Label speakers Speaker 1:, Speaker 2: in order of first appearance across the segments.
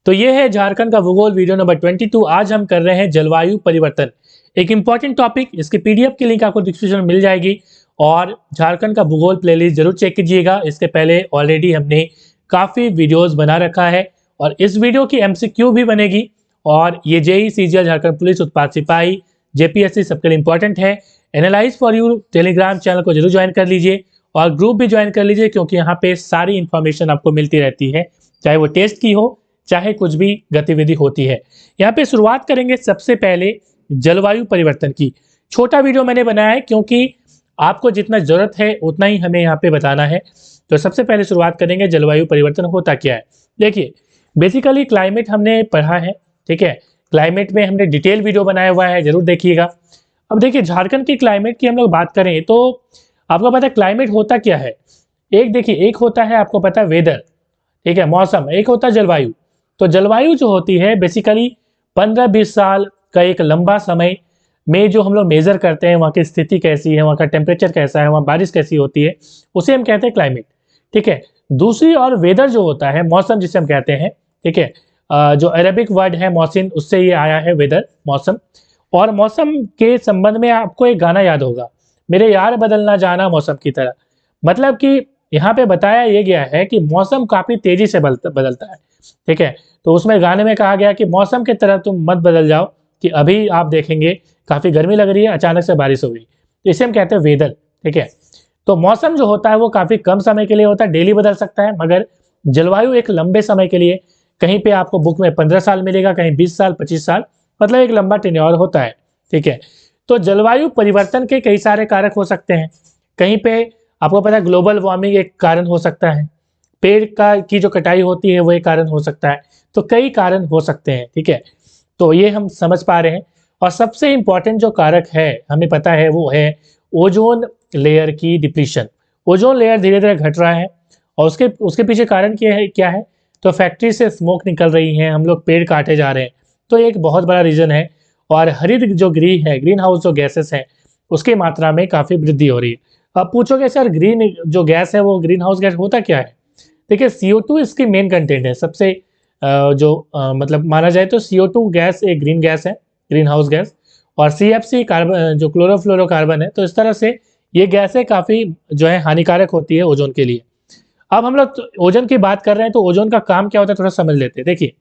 Speaker 1: तो ये है झारखंड का भूगोल वीडियो नंबर 22। आज हम कर रहे हैं जलवायु परिवर्तन, एक इंपॉर्टेंट टॉपिक। इसके पीडीएफ की लिंक आपको डिस्क्रिप्शन में मिल जाएगी और झारखंड का भूगोल प्लेलिस्ट जरूर चेक कीजिएगा। इसके पहले ऑलरेडी हमने काफ़ी वीडियोस बना रखा है और इस वीडियो की एमसीक्यू भी बनेगी। और ये जेई सीजीएल झारखंड पुलिस उत्पाद सिपाही जेपीएससी सबके लिए इंपॉर्टेंट है। Analyse for you Telegram channel को जरूर ज्वाइन कर लीजिए और ग्रुप भी ज्वाइन कर लीजिए, क्योंकि यहाँ पे सारी इन्फॉर्मेशन आपको मिलती रहती है, चाहे वो टेस्ट की हो चाहे कुछ भी गतिविधि होती है। यहाँ पे शुरुआत करेंगे सबसे पहले जलवायु परिवर्तन की। छोटा वीडियो मैंने बनाया है क्योंकि आपको जितना जरूरत है उतना ही हमें यहाँ पे बताना है। तो सबसे पहले शुरुआत करेंगे जलवायु परिवर्तन होता क्या है। देखिए, बेसिकली क्लाइमेट हमने पढ़ा है, ठीक है। क्लाइमेट में हमने डिटेल वीडियो बनाया हुआ है, जरूर देखिएगा। अब देखिए, झारखंड की क्लाइमेट की हम लोग बात करें तो आपको पता है क्लाइमेट होता क्या है। एक देखिए, एक होता है आपको पता है वेदर, ठीक है, मौसम। एक होता है जलवायु। तो जलवायु जो होती है बेसिकली 15-20 साल का एक लंबा समय में जो हम लोग मेजर करते हैं, वहाँ की स्थिति कैसी है, वहाँ का टेम्परेचर कैसा है, वहाँ बारिश कैसी होती है, उसे हम कहते हैं क्लाइमेट, ठीक है। दूसरी और वेदर जो होता है, मौसम जिसे हम कहते हैं, ठीक है। जो अरेबिक वर्ड है मौसिन, उससे ये आया है वेदर, मौसम। और मौसम के संबंध में आपको एक गाना याद होगा, मेरे यार बदलना जाना मौसम की तरह। मतलब कि यहाँ पे बताया ये गया है कि मौसम काफी तेजी से बदलता है, ठीक है। तो उसमें गाने में कहा गया कि मौसम की तरह तुम मत बदल जाओ, कि अभी आप देखेंगे काफी गर्मी लग रही है, अचानक से बारिश हो गई। तो इसे हम कहते हैं वेदर, ठीक है। तो मौसम जो होता है वो काफी कम समय के लिए होता है, डेली बदल सकता है। मगर जलवायु एक लंबे समय के लिए, कहीं पे आपको बुक में 15 साल मिलेगा, कहीं 20 साल 25 साल, मतलब एक लंबा टेन्योर होता है, ठीक है। तो जलवायु परिवर्तन के कई सारे कारक हो सकते हैं। कहीं पे आपको पता है ग्लोबल वार्मिंग एक कारण हो सकता है, पेड़ की जो कटाई होती है वो एक कारण हो सकता है। तो कई कारण हो सकते हैं, ठीक है। तो ये हम समझ पा रहे हैं। और सबसे इंपॉर्टेंट जो कारक है हमें पता है वो है ओजोन लेयर की डिप्लीशन। ओजोन लेयर धीरे धीरे घट रहा है और उसके उसके पीछे कारण क्या है। तो फैक्ट्री से स्मोक निकल रही है, हम लोग पेड़ काटे जा रहे हैं, तो एक बहुत बड़ा रीजन है। और हरित जो ग्रीन हाउस जो गैसेस हैं उसकी मात्रा में काफ़ी वृद्धि हो रही है। अब पूछोगे सर, ग्रीन जो गैस है वो ग्रीन हाउस गैस होता क्या है। देखिए, CO2 इसकी मेन कंटेंट है। सबसे मतलब माना जाए तो CO2 गैस एक ग्रीन गैस है, ग्रीन हाउस गैस। और CFC कार्बन जो क्लोरोफ्लोरोकार्बन है। तो इस तरह से ये गैसें काफ़ी जो है हानिकारक होती है ओजोन के लिए। अब हम लोग ओजोन की बात कर रहे हैं तो ओजोन का काम क्या होता है थोड़ा समझ लेते हैं। देखिए,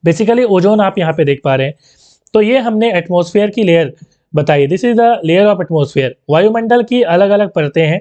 Speaker 1: बेसिकली ओजोन आप यहाँ पे देख पा रहे हैं, तो ये हमने एटमॉस्फेयर की लेयर बताई। This is the layer of atmosphere. वायुमंडल की अलग अलग परतें हैं।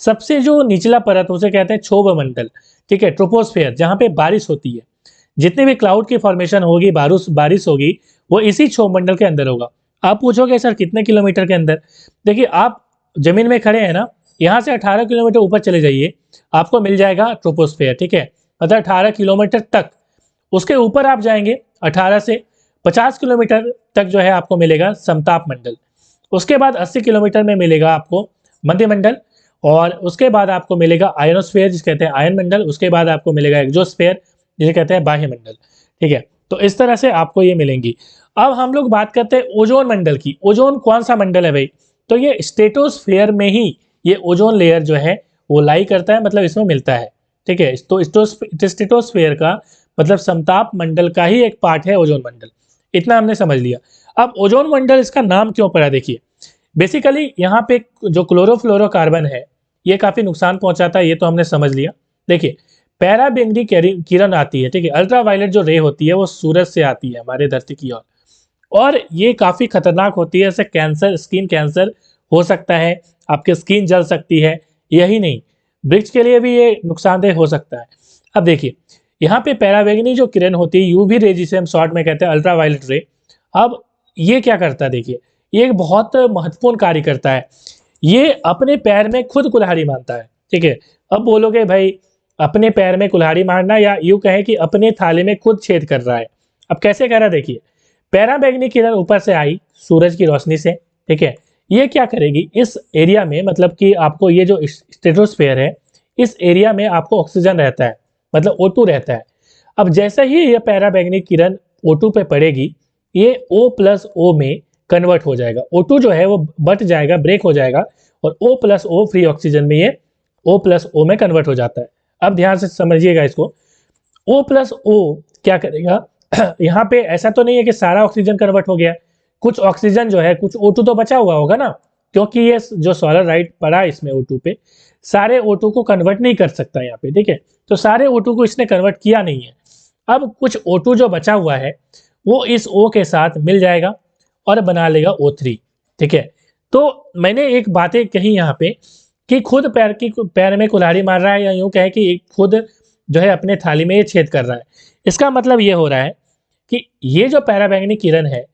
Speaker 1: सबसे जो निचला परत उसे कहते हैं क्षोभ मंडल, ठीक है, ट्रोपोस्फेयर, जहाँ पे बारिश होती है। जितनी भी क्लाउड की फॉर्मेशन होगी, बारिश होगी, वो इसी क्षोभ मंडल के अंदर होगा। आप पूछोगे सर कितने किलोमीटर के अंदर। देखिए, आप जमीन में खड़े हैं ना, यहाँ से 18 किलोमीटर ऊपर चले जाइए, आपको मिल जाएगा ट्रोपोस्फेयर, ठीक है। मतलब 18 किलोमीटर तक। उसके ऊपर आप जाएंगे 18 से 50 किलोमीटर तक जो है आपको मिलेगा समताप मंडल। उसके बाद 80 किलोमीटर में मिलेगा आपको मध्य मंडल। और उसके बाद आपको मिलेगा आयनोस्फेयर जिसे कहते हैं आयन मंडल। उसके बाद आपको मिलेगा एक्सोस्फेयर जिसे कहते हैं बाह्य मंडल, ठीक है। तो इस तरह से आपको ये मिलेंगी। अब हम लोग बात करते हैं ओजोन मंडल की। ओजोन कौन सा मंडल है भाई। तो ये स्ट्रेटोस्फेयर में ही ये ओजोन लेयर जो है वो लाई करता है, मतलब इसमें मिलता है, ठीक है। तो स्ट्रेटोस्फेयर का मतलब समताप मंडल का ही एक पार्ट है ओजोन मंडल। इतना हमने समझ लिया। अब ओजोन मंडल इसका नाम क्यों पड़ा, देखिए। बेसिकली यहाँ पे जो क्लोरोफ्लोरोकार्बन है ये काफी नुकसान पहुंचाता है, ये तो हमने समझ लिया। देखिए, पैराबैंगनी किरण आती है, ठीक है। अल्ट्रावायलेट जो रे होती है वो सूरज से आती है हमारे धरती की ओर, और ये काफी खतरनाक होती है। ऐसे कैंसर, स्किन कैंसर हो सकता है, आपकी स्किन जल सकती है। यही नहीं, वृक्ष के लिए भी ये नुकसानदेह हो सकता है। अब देखिए, यहाँ पे पैराबैंगनी जो किरण होती है, यूवी रे जिसे हम शॉर्ट में कहते हैं अल्ट्रावायलेट रे। अब ये क्या करता है, देखिए, ये एक बहुत महत्वपूर्ण कार्य करता है। ये अपने पैर में खुद कुल्हाड़ी मारता है, ठीक है। अब बोलोगे भाई, अपने पैर में कुल्हाड़ी मारना, या यूं कहें कि अपने थाले में खुद छेद कर रहा है। अब कैसे कर रहा है, देखिए। पैराबैंगनी किरण ऊपर से आई सूरज की रोशनी से, ठीक है। ये क्या करेगी इस एरिया में, मतलब कि आपको ये जो स्ट्रेटोस्फेयर है इस एरिया में आपको ऑक्सीजन रहता है, मतलब O2 रहता है। अब जैसे ही ये पैराबैंगनी किरण O2 पे पड़ेगी, ये O+O में कन्वर्ट हो जाएगा। O2 जो है वो बट जाएगा, ब्रेक हो जाएगा, और O+O फ्री ऑक्सीजन में ये O+O में कन्वर्ट हो जाता है। अब ध्यान से समझिएगा इसको। O प्लस O क्या करेगा यहाँ पे ऐसा तो नहीं है कि सारा ऑक्सीजन कन्वर्ट हो गया, कुछ ऑक्सीजन जो है, कुछ O2 तो बचा हुआ होगा ना, क्योंकि ये जो सोलर राइट पड़ा है इसमें O2 पे, सारे O2 को कन्वर्ट नहीं कर सकता यहाँ पे, ठीक है। तो सारे O2 को इसने कन्वर्ट किया नहीं है। अब कुछ O2 जो बचा हुआ है वो इस O के साथ मिल जाएगा और बना लेगा O3, ठीक है। तो मैंने एक बातें कही यहाँ पे कि खुद पैर में कुल्हाड़ी मार रहा है, या यूं कहे कि खुद जो है अपने थाली में ये छेद कर रहा है। इसका मतलब ये हो रहा है कि ये जो पराबैंगनी किरण है,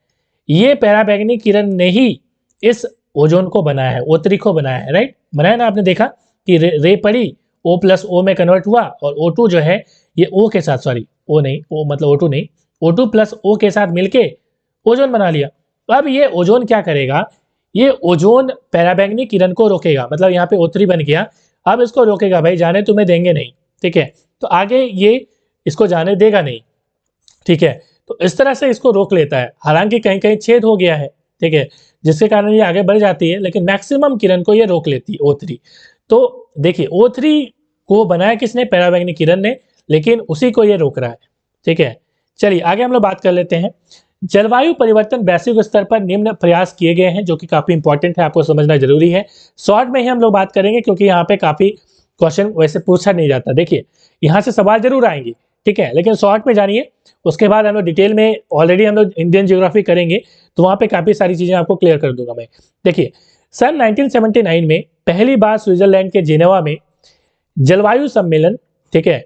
Speaker 1: ये पराबैंगनी किरण ने ही इस ओजोन को बनाया है, O3 को बनाया है, राइट। बनाया ना, आपने देखा कि रे पड़ी, O प्लस O में कन्वर्ट हुआ और O2 जो है ये O के साथ, सॉरी O नहीं, O मतलब O2 नहीं, O2 प्लस O के साथ मिलके ओजोन बना लिया। अब ये ओजोन क्या करेगा, ये ओजोन पराबैंगनी किरण को रोकेगा, मतलब यहाँ पे O3 बन गया, अब इसको रोकेगा, भाई जाने तुम्हें देंगे नहीं, ठीक है। तो आगे ये इसको जाने देगा नहीं, ठीक है। तो इस तरह से इसको रोक लेता है, हालांकि कहीं कहीं छेद हो गया है, ठीक है, जिसके कारण ये आगे बढ़ जाती है, लेकिन मैक्सिमम किरण को ये रोक लेती है O3। तो देखिए O3 को बनाया किसने, पराबैंगनी किरण ने, लेकिन उसी को ये रोक रहा है, ठीक है। चलिए आगे हम लोग बात कर लेते हैं। जलवायु परिवर्तन वैश्विक स्तर पर निम्न प्रयास किए गए हैं, जो कि काफी इंपॉर्टेंट है, आपको समझना जरूरी है। शॉर्ट में ही हम लोग बात करेंगे क्योंकि यहाँ पे काफी क्वेश्चन वैसे पूछा नहीं जाता। देखिए यहाँ से सवाल जरूर आएंगे, ठीक है, लेकिन शॉर्ट में जानिए, उसके बाद हम लोग डिटेल में ऑलरेडी हम लोग इंडियन ज्योग्राफी करेंगे, तो वहाँ पे काफी सारी चीजें आपको क्लियर कर दूंगा मैं। देखिए सन 1979 में पहली बार स्विट्जरलैंड के जिनेवा में जलवायु सम्मेलन, ठीक है,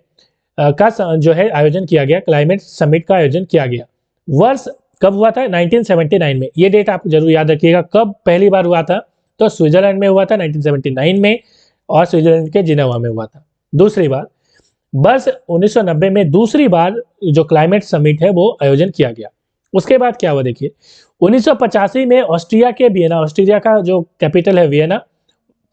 Speaker 1: जो है आयोजन किया गया, क्लाइमेट समिट का आयोजन किया गया। वर्ष कब हुआ था, 1979 में। ये डेट आप जरूर याद रखिएगा, कब पहली बार हुआ था, तो स्विट्जरलैंड में हुआ था 1979 में, और स्विट्जरलैंड के जिनेवा में हुआ था। दूसरी बार वर्ष 1990 में दूसरी बार जो क्लाइमेट समिट है वो आयोजन किया गया। उसके बाद क्या हुआ, देखिए 1985 में ऑस्ट्रिया के वियना, ऑस्ट्रिया का जो कैपिटल है वियना,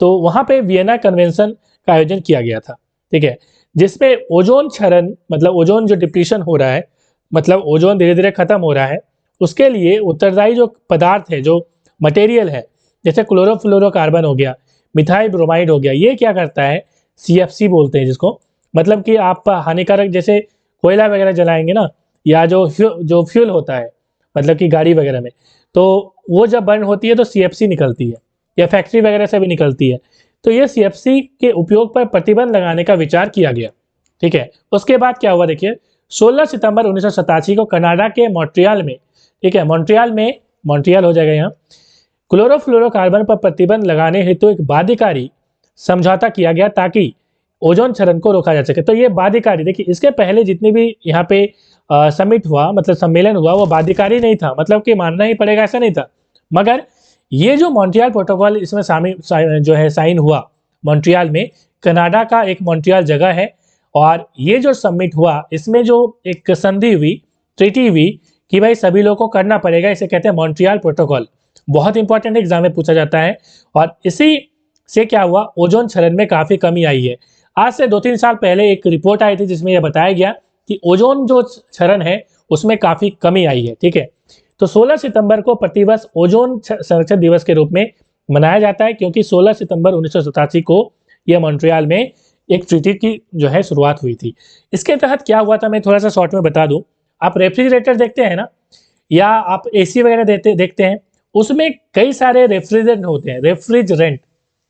Speaker 1: तो वहां पे वियना कन्वेंशन का आयोजन किया गया था, ठीक है, जिसमें ओजोन क्षरण, मतलब ओजोन जो डिप्लीशन हो रहा है, मतलब ओजोन धीरे धीरे खत्म हो रहा है, उसके लिए उत्तरदायी जो पदार्थ है, जो मटेरियल है, जैसे क्लोरोफ्लोरोकार्बन हो गया, मिथाइल ब्रोमाइड हो गया, ये क्या करता है, CFC बोलते हैं जिसको, मतलब कि आप हानिकारक जैसे कोयला वगैरह जलाएंगे ना, या जो फ्यूल होता है, मतलब कि गाड़ी वगैरह में, तो वो जब बर्न होती है तो CFC निकलती है, या फैक्ट्री वगैरह से भी निकलती है। तो ये CFC के उपयोग पर प्रतिबंध लगाने का विचार किया गया, ठीक है। उसके बाद क्या हुआ, देखिए 16 सितंबर 1987 को कनाडा के मॉन्ट्रियल में, ठीक है, मॉन्ट्रियल हो जाएगा यहाँ, क्लोरोफ्लोरोकार्बन पर प्रतिबंध लगाने हेतु एक बाध्यकारी समझौता किया गया ताकि ओजोन क्षरण को रोका जा सके। तो ये बाध्यकारी, देखिए इसके पहले जितनी भी यहाँ पे समिट हुआ, मतलब सम्मेलन हुआ, वो बाध्यकारी नहीं था, मतलब कि मानना ही पड़ेगा ऐसा नहीं था। मगर ये जो मॉन्ट्रियल प्रोटोकॉल इसमें जो है साइन हुआ मॉन्ट्रियल में, कनाडा का एक मॉन्ट्रियल जगह है, और ये जो समिट हुआ इसमें जो एक संधि हुई, ट्रीटी हुई कि भाई सभी लोगों को करना पड़ेगा, इसे कहते हैं मॉन्ट्रियल प्रोटोकॉल। बहुत इंपॉर्टेंट एग्जाम में पूछा जाता है, और इसी से क्या हुआ, ओजोन क्षरण में काफी कमी आई है। आज से 2-3 साल पहले एक रिपोर्ट आई थी जिसमें यह बताया गया कि ओजोन जो क्षरण है उसमें काफी कमी आई है, ठीक है। तो 16 सितंबर को प्रतिवर्ष ओजोन संरक्षण दिवस के रूप में मनाया जाता है, क्योंकि 16 सितंबर 1987 को यह मॉन्ट्रियल में एक ट्रीटी की जो है शुरुआत हुई थी। इसके तहत क्या हुआ था, मैं थोड़ा सा शॉर्ट में बता दूं। आप रेफ्रिजरेटर देखते हैं ना, या आप AC वगैरह देखते हैं, उसमें कई सारे रेफ्रिजरेंट होते हैं, रेफ्रिजरेंट,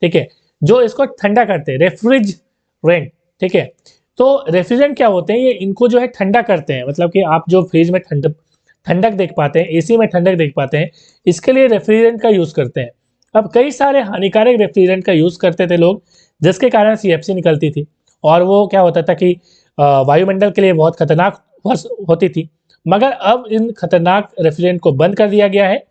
Speaker 1: ठीक है, जो इसको ठंडा करते हैं, रेफ्रिजरेंट, ठीक है। तो रेफ्रिजरेंट क्या होते हैं, ये इनको जो है ठंडा करते हैं, मतलब कि आप जो फ्रिज में ठंडक देख पाते हैं, AC में ठंडक देख पाते हैं, इसके लिए रेफ्रिजरेंट का यूज करते हैं। अब कई सारे हानिकारक रेफ्रिजरेंट का यूज करते थे लोग, जिसके कारण CFC निकलती थी, और वो क्या होता था कि वायुमंडल के लिए बहुत खतरनाक होती थी। मगर अब इन खतरनाक रेफ्रिजरेंट को बंद कर दिया गया है,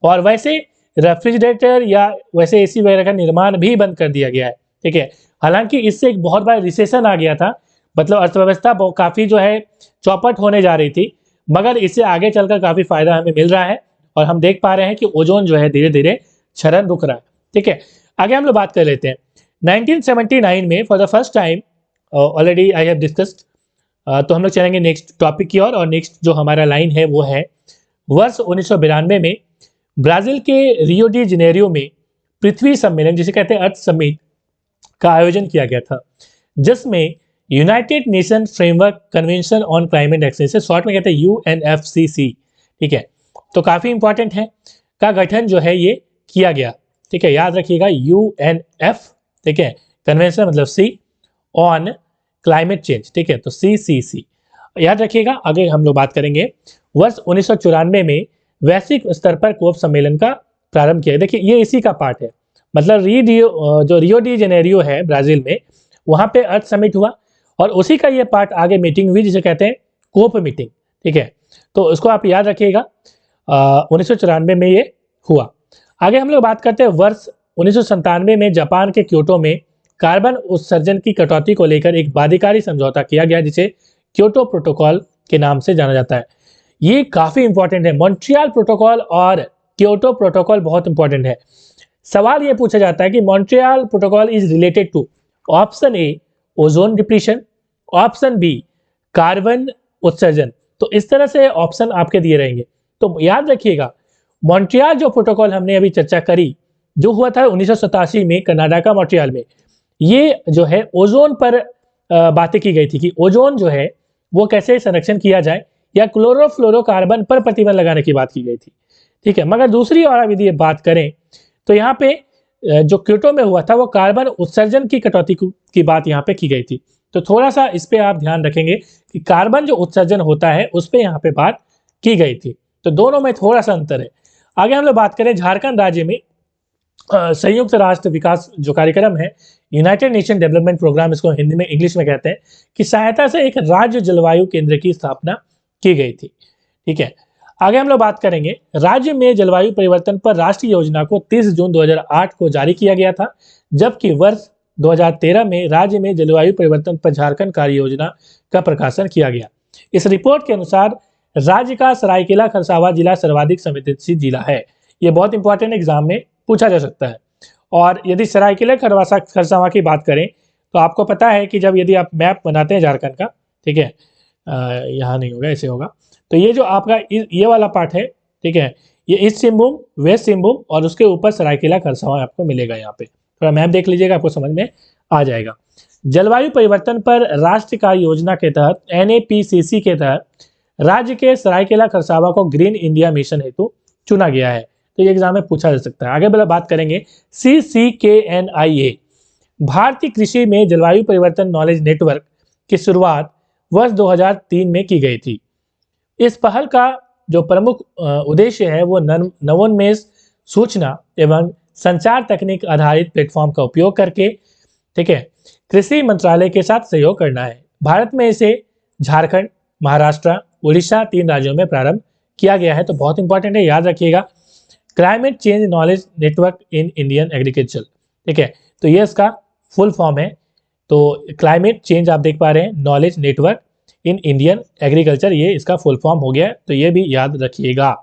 Speaker 1: और वैसे रेफ्रिजरेटर या वैसे AC वगैरह का निर्माण भी बंद कर दिया गया है, ठीक है। हालांकि इससे एक बहुत बड़ा रिसेशन आ गया था, मतलब अर्थव्यवस्था काफी जो है चौपट होने जा रही थी, मगर इससे आगे चलकर काफी फायदा हमें मिल रहा है, और हम देख पा रहे हैं कि ओजोन जो है धीरे धीरे क्षरण रुक रहा है, ठीक है। आगे हम लोग बात कर लेते हैं 1979 में for the first time, already I have discussed. तो हम लोग चलेंगे नेक्स्ट टॉपिक की ओर, और नेक्स्ट जो हमारा लाइन है वो है वर्ष 1992 में ब्राजील के रियो डी जेनेरियो में पृथ्वी सम्मेलन, जिसे कहते हैं अर्थ समिट, का आयोजन किया गया था, जिसमें United nation framework convention on climate action, से शॉर्ट में कहते हैं UNFCC। ठीक है, तो काफ़ी इंपॉर्टेंट है, का गठन जो है ये किया गया। ठीक है, याद रखिएगा UNF, ठीक है, कन्वेंशन मतलब C, ऑन क्लाइमेट चेंज, ठीक है, तो CCC याद रखिएगा। आगे हम लोग बात करेंगे, वर्ष 1994 में वैश्विक स्तर पर कोप सम्मेलन का प्रारंभ किया। देखिए ये इसी का पार्ट है, मतलब जो रियो डी जेनेरियो है ब्राजील में, वहाँ पे अर्थ समिट हुआ और उसी का ये पार्ट आगे मीटिंग हुई जिसे कहते हैं कोप मीटिंग। ठीक है, तो उसको आप याद रखिएगा, 1994 में ये हुआ। आगे हम लोग बात करते हैं, वर्ष 1997 में जापान के क्योटो में कार्बन उत्सर्जन की कटौती को लेकर एक बाध्यकारी समझौता किया गया जिसे क्योटो प्रोटोकॉल के नाम से जाना जाता है। ये काफ़ी इंपॉर्टेंट है, मॉन्ट्रियल प्रोटोकॉल और क्योटो प्रोटोकॉल बहुत इंपॉर्टेंट है। सवाल ये पूछा जाता है कि Montreal protocol is related to option a ozone depletion, option b carbon उत्सर्जन। तो इस तरह से ऑप्शन आपके दिए रहेंगे, तो याद रखिएगा मॉन्ट्रियल जो प्रोटोकॉल हमने अभी चर्चा करी, जो हुआ था 1987 में कनाडा का मॉन्ट्रियल में, ये जो है ओजोन पर बातें की गई थी कि ओजोन जो है वो कैसे संरक्षण किया जाए, या क्लोरोफ्लोरोकार्बन पर प्रतिबंध लगाने की बात की गई थी। ठीक है, मगर दूसरी ओर यदि बात करें तो यहाँ पे जो क्योटो में हुआ था वो कार्बन उत्सर्जन की कटौती की बात यहाँ पे की गई थी। तो थोड़ा सा इस पे आप ध्यान रखेंगे कि कार्बन जो उत्सर्जन होता है उस पर यहाँ पे बात की गई थी, तो दोनों में थोड़ा सा अंतर है। आगे हम लोग बात करें, झारखंड राज्य में संयुक्त राष्ट्र विकास जो कार्यक्रम है, यूनाइटेड नेशन डेवलपमेंट प्रोग्राम, इसको हिंदी में इंग्लिश में कहते हैं, की सहायता से एक राज्य जलवायु केंद्र की स्थापना की गई थी। ठीक है, आगे हम लोग बात करेंगे, राज्य में जलवायु परिवर्तन पर राष्ट्रीय योजना को 30 जून 2008 को जारी किया गया था, जबकि वर्ष 2013 में राज्य में जलवायु परिवर्तन पर झारखंड कार्य योजना का प्रकाशन किया गया। इस रिपोर्ट के अनुसार राज्य का सरायकेला खरसावां जिला सर्वाधिक संवेदनशील जिला है। ये बहुत इंपॉर्टेंट एग्जाम में पूछा जा सकता है। और यदि सरायकेला खरसावां की बात करें तो आपको पता है कि जब यदि आप मैप बनाते हैं झारखंड का, ठीक है, यहाँ नहीं होगा, ऐसे होगा, तो ये जो आपका ये वाला पार्ट है, ठीक है, ये ईस्ट सिंहभूम, वेस्ट सिंहभूम और उसके ऊपर सरायकेला खरसावां आपको मिलेगा। यहाँ पे थोड़ा मैप देख लीजिएगा, आपको समझ में आ जाएगा। जलवायु परिवर्तन पर राष्ट्रीय कार्य योजना के तहत NAPCC के तहत राज्य के सरायकेला खरसावां को ग्रीन इंडिया मिशन हेतु चुना गया है। तो ये एग्जाम में पूछा जा सकता है। आगे बात करेंगे, CCKNIA भारतीय कृषि में जलवायु परिवर्तन नॉलेज नेटवर्क की शुरुआत वर्ष 2003 में की गई थी। इस पहल का जो प्रमुख उद्देश्य है वो नवोन्मेष, सूचना एवं संचार तकनीक आधारित प्लेटफॉर्म का उपयोग करके, ठीक है, कृषि मंत्रालय के साथ सहयोग करना है। भारत में इसे झारखंड, महाराष्ट्र, उड़ीसा 3 राज्यों में प्रारंभ किया गया है। तो बहुत इंपॉर्टेंट है, याद रखिएगा, climate change knowledge network in Indian agriculture. ठीक है, तो ये इसका फुल फॉर्म है। तो क्लाइमेट चेंज आप देख पा रहे हैं, knowledge network in Indian agriculture, ये इसका फुल फॉर्म हो गया है, तो ये भी याद रखिएगा।